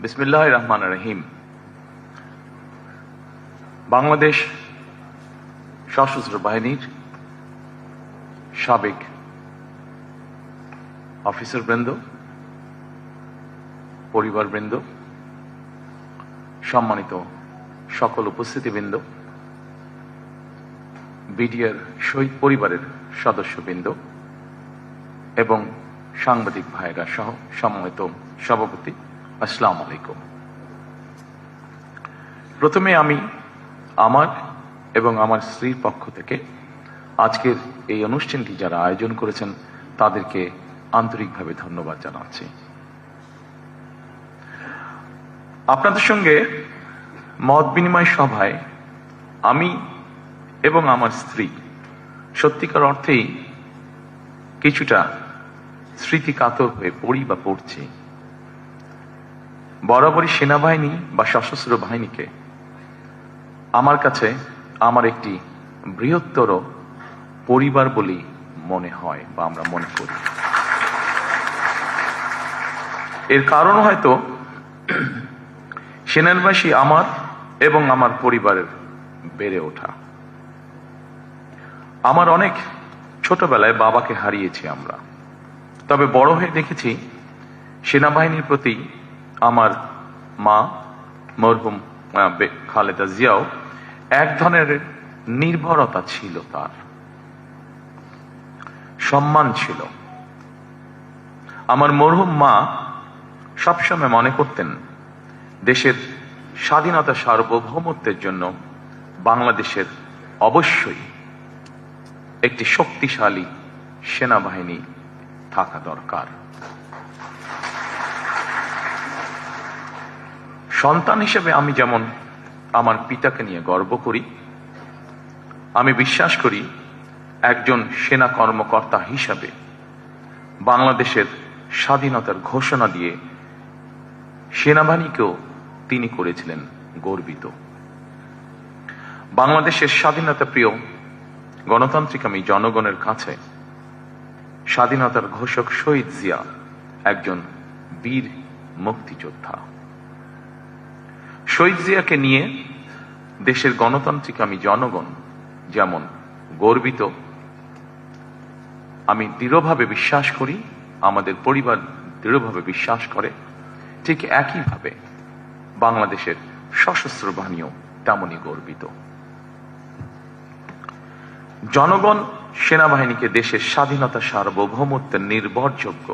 বিসমিল্লাহির রহমানির রহিম। বাংলাদেশ সশস্ত্র বাহিনীর সাবেক অফিসারবৃন্দ, পরিবারবৃন্দ, সম্মানিত সকল উপস্থিতিবৃন্দ, বিডিআর শহীদ পরিবারের সদস্যবৃন্দ এবং সাংবাদিক ভাইরা সহ সম্মানিত সভাপতি, আসসালামু আলাইকুম। প্রথমে আমি আমার এবং আমার স্ত্রীর পক্ষ থেকে আজকের এই অনুষ্ঠানটি যারা আয়োজন করেছেন তাদেরকে আন্তরিকভাবে ধন্যবাদ জানাচ্ছি। আপনাদের সঙ্গে মত বিনিময় সভায় আমি এবং আমার স্ত্রী সত্যিকার অর্থেই কিছুটা স্মৃতিকাতর হয়ে পড়ি বা পড়ছি। বরাবরই সেনাবাহিনী বা সশস্ত্র বাহিনীকে আমার কাছে আমার একটি বৃহত্তর পরিবার বলেই মনে হয় বা আমরা মনে করি। এর কারণ হয়তো সেনাবাসী আমার এবং আমার পরিবারের বেড়ে ওঠা। আমার অনেক ছোটবেলায় বাবাকে হারিয়েছি আমরা, তবে বড় হয়ে দেখেছি সেনাবাহিনীর প্রতি আমার মা মরহুম খালেদা জিয়াও এক ধরনের নির্ভরতা ছিল, তার সম্মান ছিল। আমার মরহুম মা সবসময় মনে করতেন দেশের স্বাধীনতা সার্বভৌমত্বের জন্য বাংলাদেশের অবশ্যই একটি শক্তিশালী সেনাবাহিনী থাকা দরকার। সন্তান হিসেবে আমি যেমন আমার পিতাকে নিয়ে গর্ব করি, আমি বিশ্বাস করি একজন সেনা কর্মকর্তা হিসাবে বাংলাদেশের স্বাধীনতার ঘোষণা দিয়ে সেনাবাহিনীকেও তিনি করেছিলেন গর্বিত। বাংলাদেশের স্বাধীনতা প্রিয় গণতান্ত্রিক আমি জনগণের কাছে স্বাধীনতার ঘোষক শহীদ জিয়া একজন বীর মুক্তিযোদ্ধা। শহীদ জিয়াকে নিয়ে দেশের গণতান্ত্রিক আমি জনগণ যেমন গর্বিত, আমি দৃঢ়ভাবে বিশ্বাস করি, আমাদের পরিবার দৃঢ়ভাবে বিশ্বাস করে, ঠিক একইভাবে বাংলাদেশের সশস্ত্র বাহিনীও তেমনই গর্বিত। জনগণ সেনাবাহিনীকে দেশের স্বাধীনতা সার্বভৌমত্বের নির্ভরযোগ্য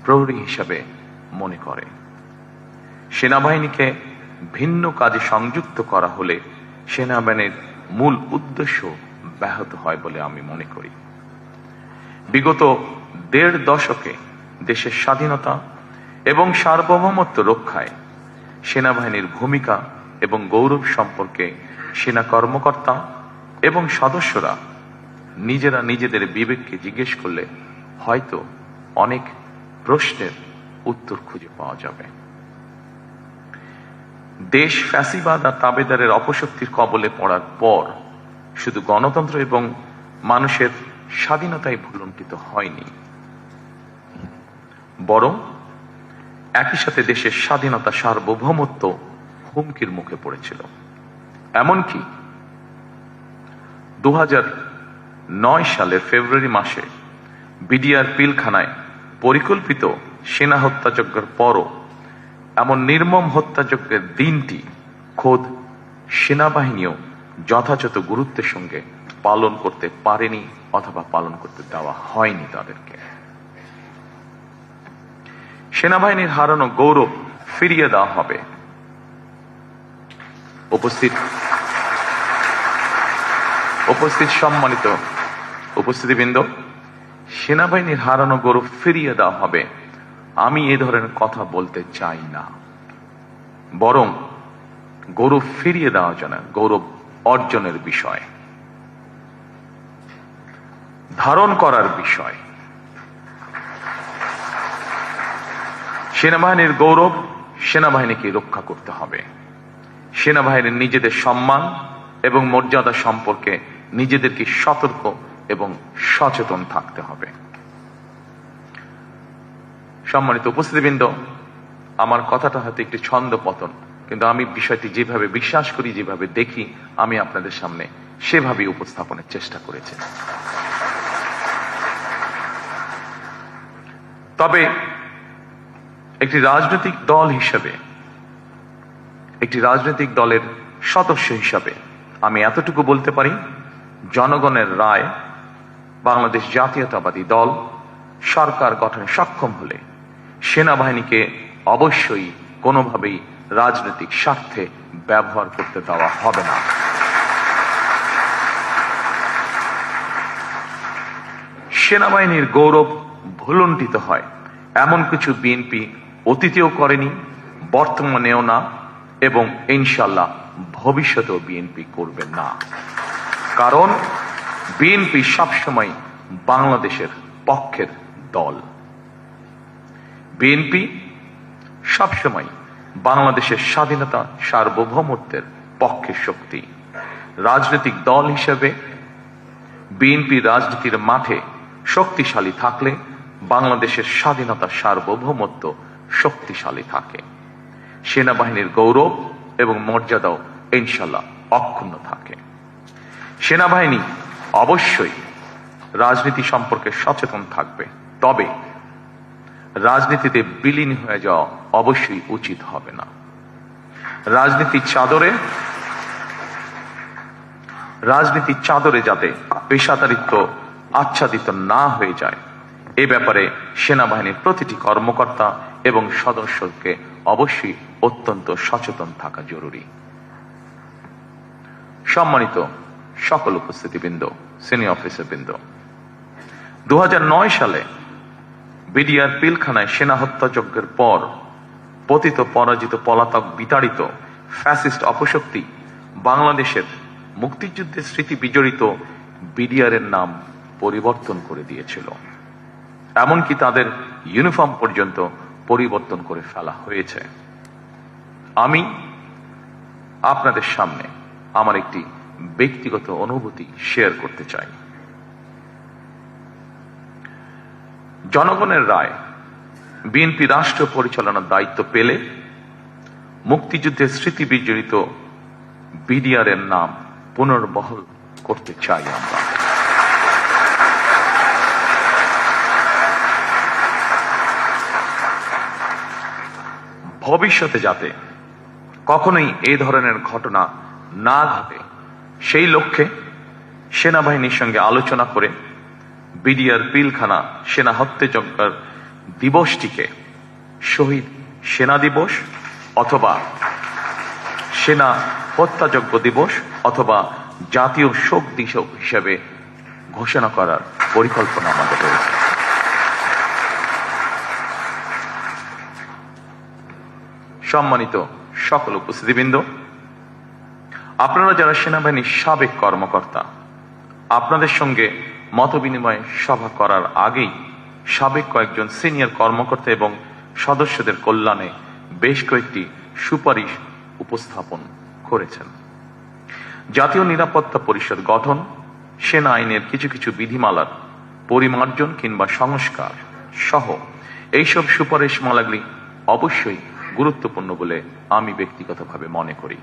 প্রহরী হিসাবে মনে করে। সেনাবাহিনীকে ভিন্ন কাজে সংযুক্ত করা হলে সেনাবাহিনীর মূল উদ্দেশ্য ব্যাহত হয় বলে আমি মনে করি। বিগত ১.৫ দশকে দেশের স্বাধীনতা এবং সার্বভৌমত্ব রক্ষায় সেনাবাহিনীর ভূমিকা এবং গৌরব সম্পর্কে সেনা কর্মকর্তা এবং সদস্যরা নিজেরা নিজেদের বিবেককে জিজ্ঞেস করলে হয়তো অনেক প্রশ্নের উত্তর খুঁজে পাওয়া যাবে। দেশ ফ্যাসিবাদ আর তাবেদারের অপশক্তির কবলে পড়ার পর শুধু গণতন্ত্র এবং মানুষের স্বাধীনতাই ভুলুণ্ঠিত হয়নি, বরং একই সাথে দেশের স্বাধীনতা সার্বভৌমত্ব হুমকির মুখে পড়েছিল। এমনকি ২০০৯ সালের ফেব্রুয়ারি মাসে বিডিআর পিলখানায় পরিকল্পিত সেনা হত্যাযজ্ঞের পরও এমন নির্মম হত্যাযজ্ঞের দিনটি খোদ সেনাবাহিনীও যথাযথ গুরুত্বের সঙ্গে পালন করতে পারেনি অথবা পালন করতে দেওয়া হয়নি তাদেরকে। সেনাবাহিনীর হারানো গৌরব ফিরিয়ে দেওয়া হবে। উপস্থিত সম্মানিত উপস্থিতিবৃন্দ, সেনাবাহিনীর হারানো গৌরব ফিরিয়ে দেওয়া হবে আমি এ ধরনের কথা বলতে চাই না, বরং গৌরব ফিরিয়ে দেওয়া যায় না, গৌরব অর্জনের বিষয়, ধারণ করার বিষয়। সেনাবাহিনীর গৌরব সেনাবাহিনীকে রক্ষা করতে হবে। সেনাবাহিনীর নিজেদের সম্মান এবং মর্যাদা সম্পর্কে নিজেদেরকে সতর্ক এবং সচেতন থাকতে হবে। সম্মানিত উপস্থিতিবৃন্দ, আমার কথাটা হয়তো একটু ছন্দ পতন, কিন্তু আমি বিষয়টি যেভাবে বিশ্বাস করি, যেভাবে দেখি, আমি আপনাদের সামনে সেভাবে উপস্থাপনের চেষ্টা করেছি। তবে একটি রাজনৈতিক দল হিসেবে, একটি রাজনৈতিক দলের সদস্য হিসাবে আমি এতটুকু বলতে পারি, জনগণের রায় বাংলাদেশ জাতীয়তাবাদী দল সরকার গঠনে সক্ষম হলে সেনাবাহিনীকে অবশ্যই কোনোভাবেই রাজনৈতিক স্বার্থে ব্যবহার করতে দেওয়া হবে না। সেনাবাহিনীর গৌরব ভুলুণ্ঠিত হয় এমন কিছু বিএনপি অতীতেও করেনি, বর্তমানেও না, এবং ইনশাল্লাহ ভবিষ্যতেও বিএনপি করবে না। কারণ বিএনপি সবসময় বাংলাদেশের পক্ষের দল। বিএনপি সবসময় বাংলাদেশের স্বাধীনতা, সার্বভৌমত্বের পক্ষের শক্তি। রাজনৈতিক দল হিসেবে বিএনপি রাজনীতির মাঠে শক্তিশালী থাকলে বাংলাদেশের স্বাধীনতা, সার্বভৌমত্ব শক্তিশালী থাকে। সেনাবাহিনীর গৌরব এবং মর্যাদাও ইনশাল্লাহ অক্ষুণ্ণ থাকে। সেনাবাহিনী অবশ্যই রাজনীতি সম্পর্কে সচেতন থাকবে, তবে রাজনীতিতে বিলীন হয়ে যাওয়া অবশ্যই উচিত হবে না। রাজনীতির চাদরে যাতে পেশাদারিত্ব আচ্ছাদিত না হয়ে যায়, এ ব্যাপারে সেনাবাহিনীর প্রতিটি কর্মকর্তা এবং সদস্যকে অবশ্যই অত্যন্ত সচেতন থাকা জরুরি। সম্মানিত সকল উপস্থিতিবৃন্দ, সিনিয়র অফিসারবৃন্দ, 2009 সালে বিডিআর পিলখানায় সেনা হত্যাযজ্ঞের পর পতিত, পরাজিত, পলাতক, বিতাড়িত ফ্যাসিস্ট অপশক্তি বাংলাদেশের মুক্তিযুদ্ধের স্মৃতি বিজড়িত বিডিআরের নাম পরিবর্তন করে দিয়েছিল। এমনকি তাদের ইউনিফর্ম পর্যন্ত পরিবর্তন করে ফেলা হয়েছে। আমি আপনাদের সামনে আমার একটি ব্যক্তিগত অনুভূতি শেয়ার করতে চাই। জনগণের রায় বিএনপি রাষ্ট্র পরিচালনার দায়িত্ব পেলে মুক্তিযুদ্ধের স্মৃতি বিজড়িত বিডিআর এর নাম পুনর্বহাল করতে চাই আমরা। ভবিষ্যতে যাতে কখনোই এই ধরনের ঘটনা না ঘটে, সেই লক্ষ্যে সেনাবাহিনীর সঙ্গে আলোচনা করে বিডিআর পিলখানা সেনা হত্যাযজ্ঞের দিবসটিকে শহীদ সেনা দিবস অথবা সেনা হত্যাযজ্ঞ দিবস অথবা জাতীয় শোক দিবস হিসেবে ঘোষণা করার পরিকল্পনা আমাদের রয়েছে। সম্মানিত সকল উপস্থিতিবৃন্দ, আপনারা যারা সেনাবাহিনীর সাবেক কর্মকর্তা, আপনাদের সঙ্গে মতবিনিময় সভা করার আগেই সাবেক কয়েকজন সিনিয়র কর্মকর্তা এবং সদস্যদের কল্যাণে বেশ কয়েকটি সুপারিশ উপস্থাপন করেছেন। জাতীয় নিরাপত্তা পরিষদ গঠন, সেনা আইনের কিছু কিছু বিধিমালার পরিমার্জন কিংবা সংস্কার সহ এইসব সুপারিশমালাগুলি অবশ্যই গুরুত্বপূর্ণ বলে আমি ব্যক্তিগতভাবে মনে করি।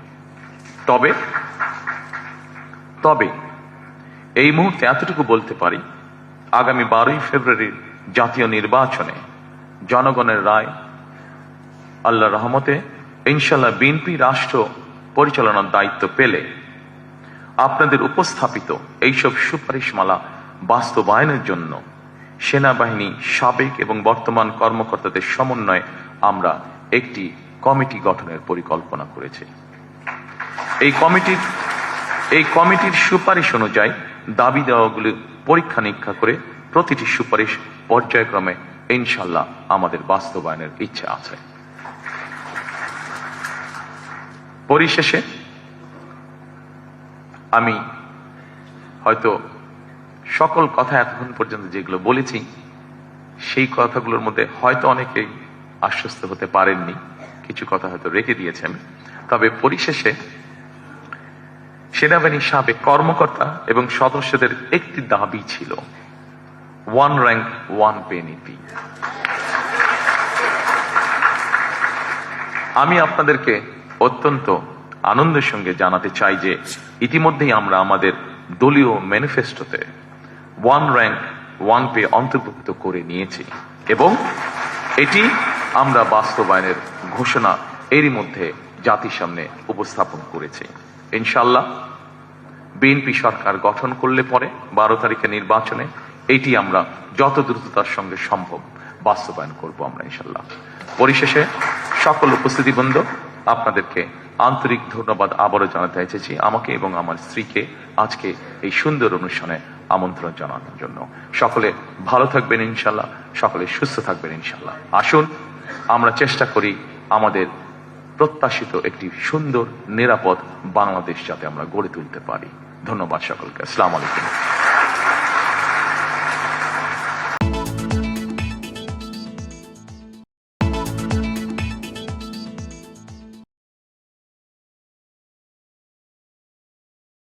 তবে এই মুহূর্তে এতটুকু বলতে পারি, আগামী 12ই ফেব্রুয়ারির জাতীয় নির্বাচনে জনগণের রায় আল্লাহর রহমতে ইনশাল্লাহ বিএনপি রাষ্ট্র পরিচালনার দায়িত্ব পেলে আপনাদের উপস্থাপিত এইসব সুপারিশমালা বাস্তবায়নের জন্য সেনাবাহিনী সাবেক এবং বর্তমান কর্মকর্তাদের সমন্বয়ে আমরা একটি কমিটি গঠনের পরিকল্পনা করেছি। এই কমিটির সুপারিশ অনুযায়ী দাবি দেওয়াগুলি পরীক্ষা নিরীক্ষা করে প্রতিটি সুপারিশ পর্যায়ক্রমে ইনশাল্লাহ আমাদের বাস্তবায়নের ইচ্ছা আছে। পরিশেষে আমি হয়তো সকল কথা এতক্ষণ পর্যন্ত যেগুলো বলেছি, সেই কথাগুলোর মধ্যে হয়তো অনেকেই আশ্বস্ত হতে পারেননি, কিছু কথা হয়তো রেখে দিয়েছেন। তবে পরিশেষে সেনাবাহিনীর সাবেক কর্মকর্তা এবং সদস্যদের একটি দাবি ছিল, 1 rank 1 pay নীতি। আমি আপনাদেরকে অত্যন্ত আনন্দের সঙ্গে জানাতে চাই যে ইতিমধ্যেই আমরা আমাদের দলীয় ম্যানিফেস্টোতে 1 র্যাঙ্ক 1 পে অন্তর্ভুক্ত করে নিয়েছি এবং এটি আমরা বাস্তবায়নের ঘোষণা এরই মধ্যে জাতির সামনে উপস্থাপন করেছি। ইনশাআল্লাহ বিএনপি সরকার গঠন করলে পরে 12 তারিখে নির্বাচনে এটি আমরা যত দ্রুততার সঙ্গে সম্ভব বাস্তবায়ন করব আমরা ইনশাআল্লাহ। পরিশেষে সকল উপস্থিতিবৃন্দ, আপনাদেরকে আন্তরিক ধন্যবাদ আবারও জানাতে চাইছি আমাকে এবং আমার স্ত্রীকে আজকে এই সুন্দর অনুষ্ঠানে আমন্ত্রণ জানানোর জন্য। সকলে ভালো থাকবেন ইনশাআল্লাহ, সকলে সুস্থ থাকবেন ইনশাআল্লাহ। আসুন আমরা চেষ্টা করি আমাদের প্রত্যাশিত একটি সুন্দর নিরাপদ বাংলাদেশ যাতে আমরা গড়ে তুলতে পারি। ধন্যবাদ সকলকে। আসসালামু আলাইকুম।